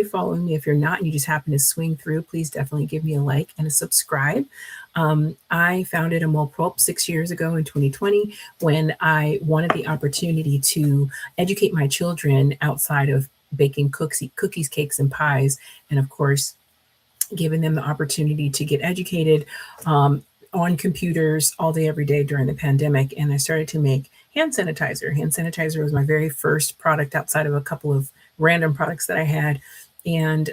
following me. If you're not and you just happen to swing through, please definitely give me a like and a subscribe. I founded Amour Propre 6 years ago in 2020 when I wanted the opportunity to educate my children outside of baking cookies, cakes, and pies. And of course, giving them the opportunity to get educated on computers all day, every day during the pandemic. And I started to make hand sanitizer. Hand sanitizer was my very first product outside of a couple of random products that I had. And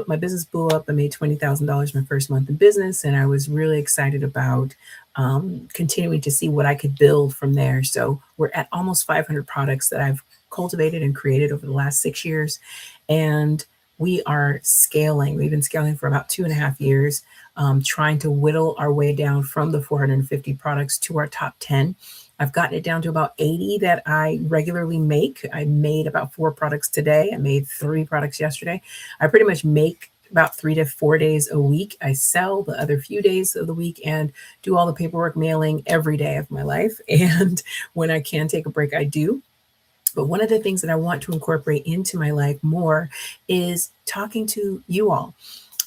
my business blew up. I made $20,000 my first month in business. And I was really excited about continuing to see what I could build from there. So we're at almost 500 products that I've cultivated and created over the last 6 years. And we are scaling. We've been scaling for about 2.5 years, trying to whittle our way down from the 450 products to our top 10. I've gotten it down to about 80 that I regularly make. I made about 4 products today. I made 3 products yesterday. I pretty much make about 3 to 4 days a week. I sell the other few days of the week and do all the paperwork mailing every day of my life. And when I can take a break, I do. But one of the things that I want to incorporate into my life more is talking to you all.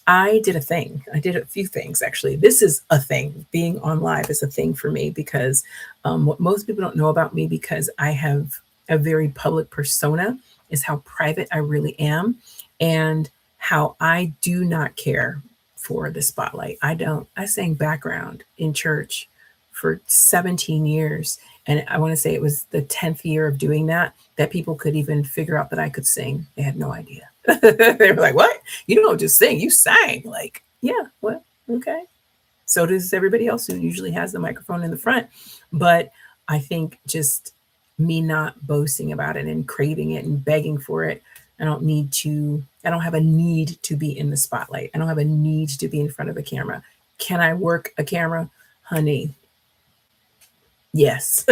I did a thing. I did a few things, actually. This is a thing. Being on live is a thing for me because what most people don't know about me, because I have a very public persona, is how private I really am and how I do not care for the spotlight. I sang background in church for 17 years. And I want to say it was the 10th year of doing that people could even figure out that I could sing. They had no idea. They were like, what? You don't just sing, you sang. Like, yeah, well, okay. So does everybody else who usually has the microphone in the front. But I think just me not boasting about it and craving it and begging for it, I don't have a need to be in the spotlight. I don't have a need to be in front of a camera. Can I work a camera? Honey, yes,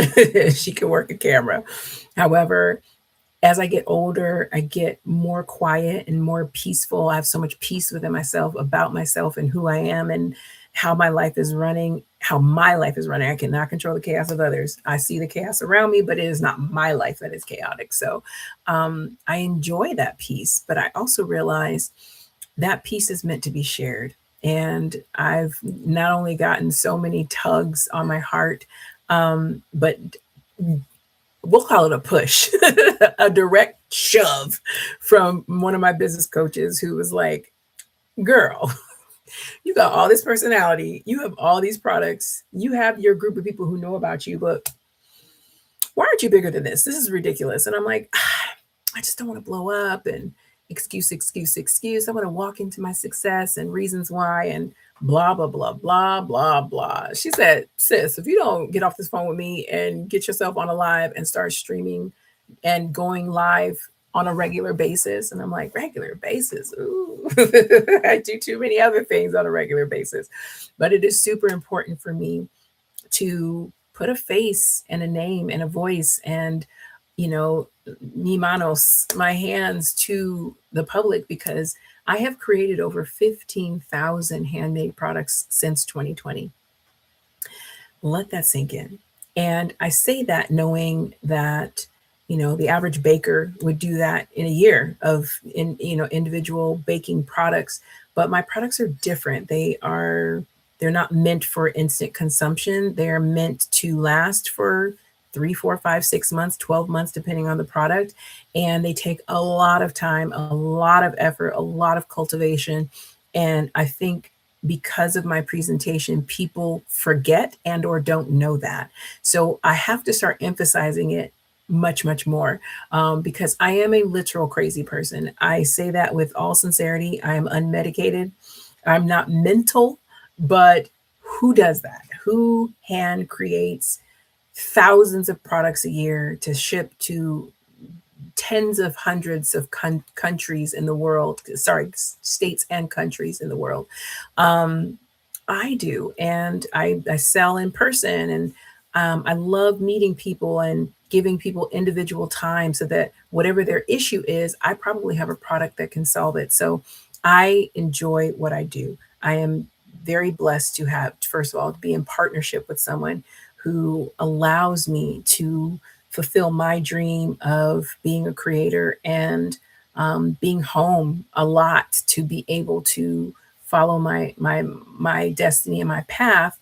she can work a camera. However, as I get older, I get more quiet and more peaceful. I have so much peace within myself about myself and who I am and how my life is running, I cannot control the chaos of others. I see the chaos around me, but it is not my life that is chaotic. So I enjoy that peace, but I also realize that peace is meant to be shared. And I've not only gotten so many tugs on my heart, but we'll call it a push, a direct shove from one of my business coaches who was like, girl, you got all this personality. You have all these products. You have your group of people who know about you, but why aren't you bigger than this? This is ridiculous. And I'm like, I just don't want to blow up and excuse. I want to walk into my success and reasons why and blah, blah, blah, blah, blah, blah. She said, sis, if you don't get off this phone with me and get yourself on a live and start streaming and going live on a regular basis. And I'm like, regular basis? Ooh, I do too many other things on a regular basis. But it is super important for me to put a face and a name and a voice and, mi manos, my hands to the public, because I have created over 15,000 handmade products since 2020. Let that sink in. And I say that knowing that, the average baker would do that in a year of individual baking products. But my products are different. They're not meant for instant consumption. They're meant to last for 3, 4, 5, 6 months, 12 months, depending on the product. And they take a lot of time, a lot of effort, a lot of cultivation. And I think because of my presentation, people forget and or don't know that. So I have to start emphasizing it much, much more, because I am a literal crazy person. I say that with all sincerity. I am unmedicated. I'm not mental, but who does that? Who hand creates thousands of products a year to ship to tens of hundreds of countries in the world, states and countries in the world? I do. And I sell in person, and I love meeting people and giving people individual time so that whatever their issue is, I probably have a product that can solve it. So I enjoy what I do. I am very blessed to have, first of all, to be in partnership with someone who allows me to fulfill my dream of being a creator and being home a lot to be able to follow my destiny and my path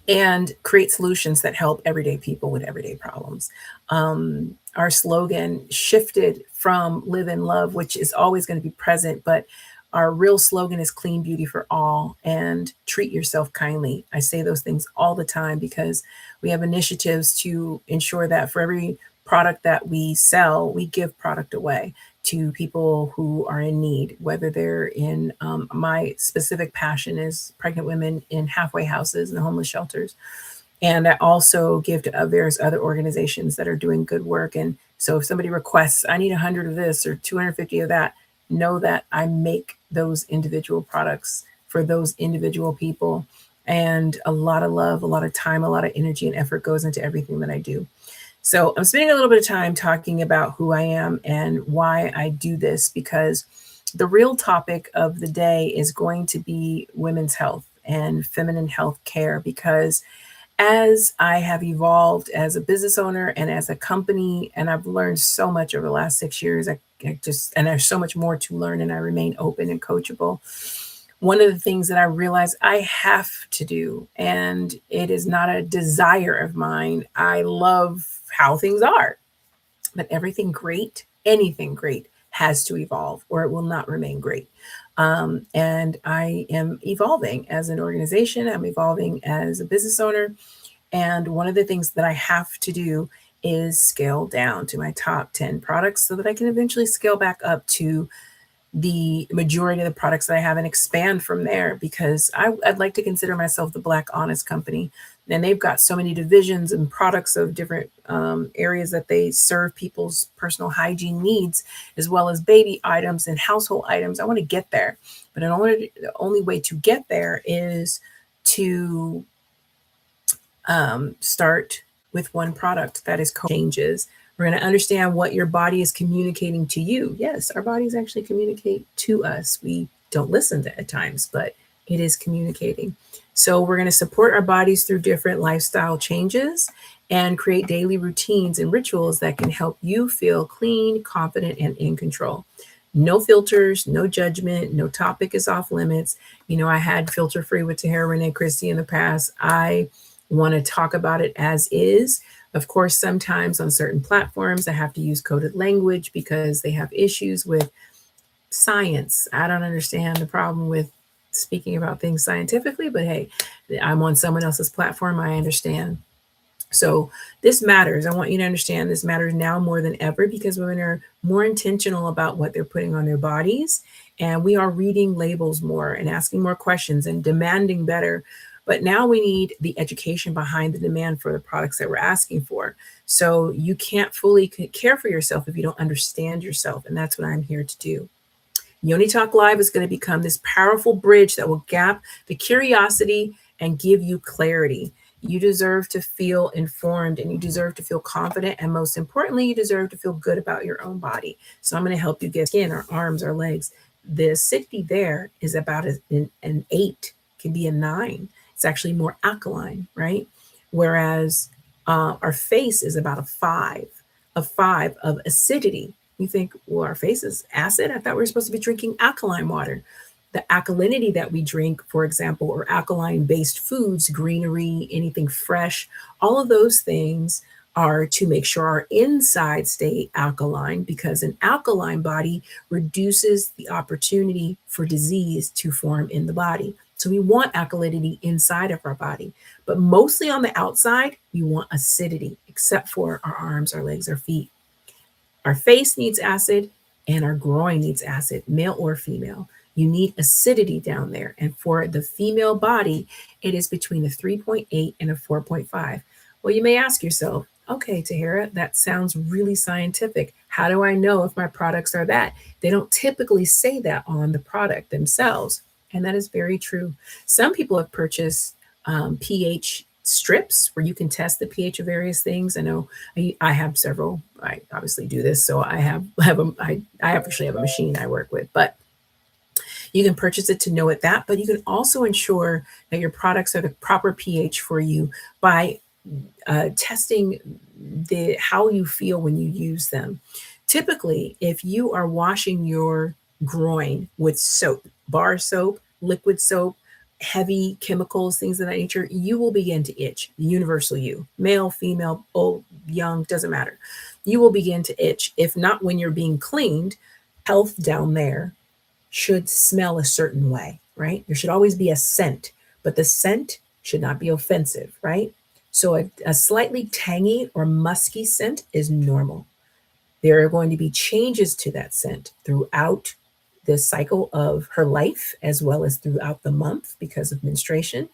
and create solutions that help everyday people with everyday problems. Our slogan shifted from live in love, which is always going to be present, but our real slogan is clean beauty for all and treat yourself kindly. I say those things all the time because we have initiatives to ensure that for every product that we sell, we give product away to people who are in need, whether they're in my specific passion is pregnant women in halfway houses and homeless shelters. And I also give to various other organizations that are doing good work. And so if somebody requests, I need 100 of this or 250 of that, know that I make those individual products for those individual people. And a lot of love, a lot of time, a lot of energy and effort goes into everything that I do. So I'm spending a little bit of time talking about who I am and why I do this because the real topic of the day is going to be women's health and feminine health care because as I have evolved as a business owner and as a company, and I've learned so much over the last 6 years, and there's so much more to learn, and I remain open and coachable. One of the things that I realize I have to do, and it is not a desire of mine, I love how things are, but everything great, anything great, has to evolve or it will not remain great. And I am evolving as an organization, I'm evolving as a business owner. And one of the things that I have to do is scale down to my top 10 products so that I can eventually scale back up to the majority of the products that I have and expand from there because I'd like to consider myself the Black Honest Company. And they've got so many divisions and products of different areas that they serve people's personal hygiene needs, as well as baby items and household items. I want to get there. But the only way to get there is to start with one product that is changes. We're going to understand what your body is communicating to you. Yes, our bodies actually communicate to us. We don't listen to at times, but it is communicating. So we're going to support our bodies through different lifestyle changes and create daily routines and rituals that can help you feel clean, confident, and in control. No filters, no judgment, no topic is off limits. You know, I had filter free with Tahera Rene Christy in the past. I want to talk about it as is. Of course, sometimes on certain platforms, I have to use coded language because they have issues with science. I don't understand the problem with speaking about things scientifically, but hey, I'm on someone else's platform. I understand. So this matters. I want you to understand this matters now more than ever because women are more intentional about what they're putting on their bodies. And we are reading labels more and asking more questions and demanding better. But now we need the education behind the demand for the products that we're asking for. So you can't fully care for yourself if you don't understand yourself. And that's what I'm here to do. Yoni Talk Live is going to become this powerful bridge that will gap the curiosity and give you clarity. You deserve to feel informed and you deserve to feel confident. And most importantly, you deserve to feel good about your own body. So I'm going to help you get skin, our arms, our legs. The acidity there is about an 8, can be a 9. It's actually more alkaline, right? Whereas our face is about a 5 of acidity. You think, well, our face is acid? I thought we were supposed to be drinking alkaline water. The alkalinity that we drink, for example, or alkaline-based foods, greenery, anything fresh, all of those things are to make sure our inside stay alkaline because an alkaline body reduces the opportunity for disease to form in the body. So we want alkalinity inside of our body, but mostly on the outside, we want acidity, except for our arms, our legs, our feet. Our face needs acid and our groin needs acid, male or female. You need acidity down there. And for the female body, it is between a 3.8 and a 4.5. Well, you may ask yourself, okay, Tahera, that sounds really scientific. How do I know if my products are that? They don't typically say that on the product themselves. And that is very true. Some people have purchased pH strips where you can test the pH of various things. I know I have several. I obviously do this, so I actually have a machine I work with, but you can purchase it to know it that. But you can also ensure that your products are the proper pH for you by testing how you feel when you use them. Typically, if you are washing your groin with soap, bar soap, liquid soap, heavy chemicals, things of that nature, you will begin to itch. Universal you, male, female, old, young, doesn't matter. You will begin to itch. If not when you're being cleaned, health down there should smell a certain way, right? There should always be a scent, but the scent should not be offensive, right? So a slightly tangy or musky scent is normal. There are going to be changes to that scent throughout the cycle of her life, as well as throughout the month because of menstruation.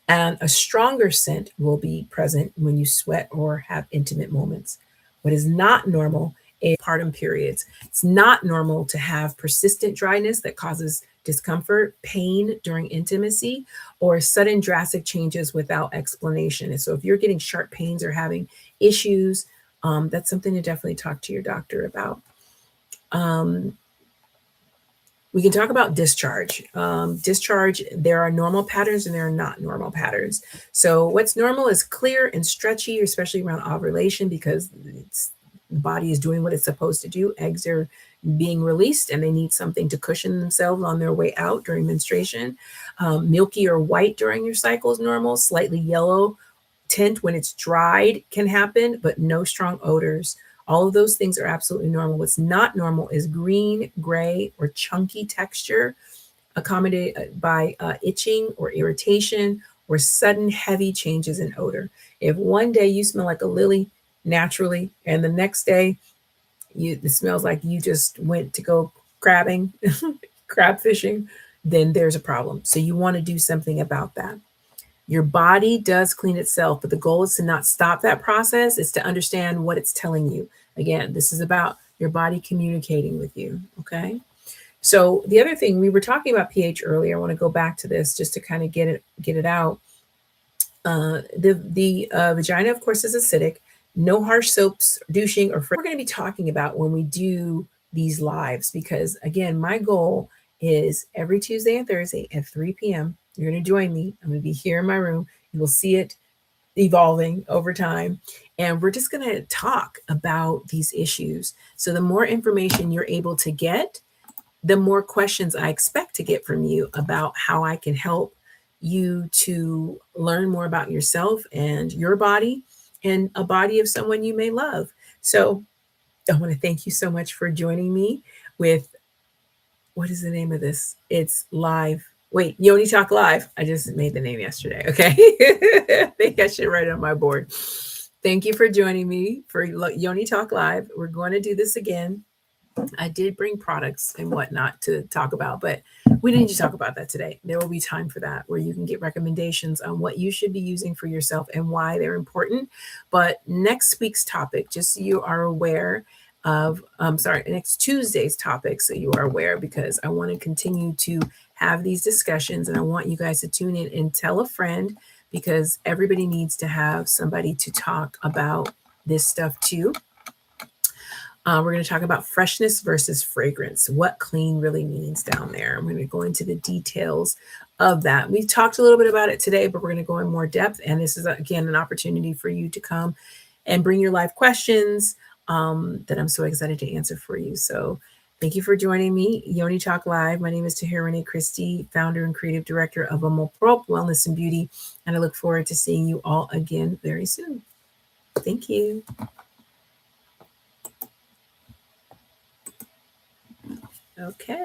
And a stronger scent will be present when you sweat or have intimate moments. What is not normal is postpartum periods. It's not normal to have persistent dryness that causes discomfort, pain during intimacy, or sudden drastic changes without explanation. And so, if you're getting sharp pains or having issues, that's something to definitely talk to your doctor about. Um, we can talk about discharge. Discharge, there are normal patterns and there are not normal patterns. So, what's normal is clear and stretchy, especially around ovulation, because the body is doing what it's supposed to do. Eggs are being released and they need something to cushion themselves on their way out during menstruation. Milky or white during your cycle is normal, slightly yellow tint when it's dried can happen, but no strong odors. All of those things are absolutely normal. What's not normal is green, gray, or chunky texture accommodated by itching or irritation or sudden heavy changes in odor. If one day you smell like a lily naturally and the next day it smells like you just went to go crabbing, crab fishing, then there's a problem. So you want to do something about that. Your body does clean itself, but the goal is to not stop that process. It's to understand what it's telling you. Again, this is about your body communicating with you. Okay. So the other thing we were talking about pH earlier. I want to go back to this just to kind of get it out. The vagina, of course, is acidic. No harsh soaps, douching, or we're going to be talking about when we do these lives because again, my goal is every Tuesday and Thursday at 3 p.m. You're going to join me. I'm going to be here in my room. You will see it evolving over time. And we're just going to talk about these issues. So the more information you're able to get, the more questions I expect to get from you about how I can help you to learn more about yourself and your body and a body of someone you may love. So I want to thank you so much for joining me with what is the name of this? It's live. Wait, Yoni Talk Live. I just made the name yesterday. Okay. I think I should write it on my board. Thank you for joining me for Yoni Talk Live. We're going to do this again. I did bring products and whatnot to talk about, but we didn't need to talk about that today. There will be time for that where you can get recommendations on what you should be using for yourself and why they're important. But next week's topic, just so you are aware of, next Tuesday's topic, so you are aware, because I want to continue to have these discussions and I want you guys to tune in and tell a friend because everybody needs to have somebody to talk about this stuff too. We're going to talk about freshness versus fragrance, what clean really means down there. I'm going to go into the details of that. We've talked a little bit about it today, but we're going to go in more depth. And this is, again, an opportunity for you to come and bring your live questions that I'm so excited to answer for you. So thank you for joining me, Yoni Talk Live. My name is Tahera Rene Christy, founder and creative director of Amour Propre, Wellness and Beauty. And I look forward to seeing you all again very soon. Thank you. Okay.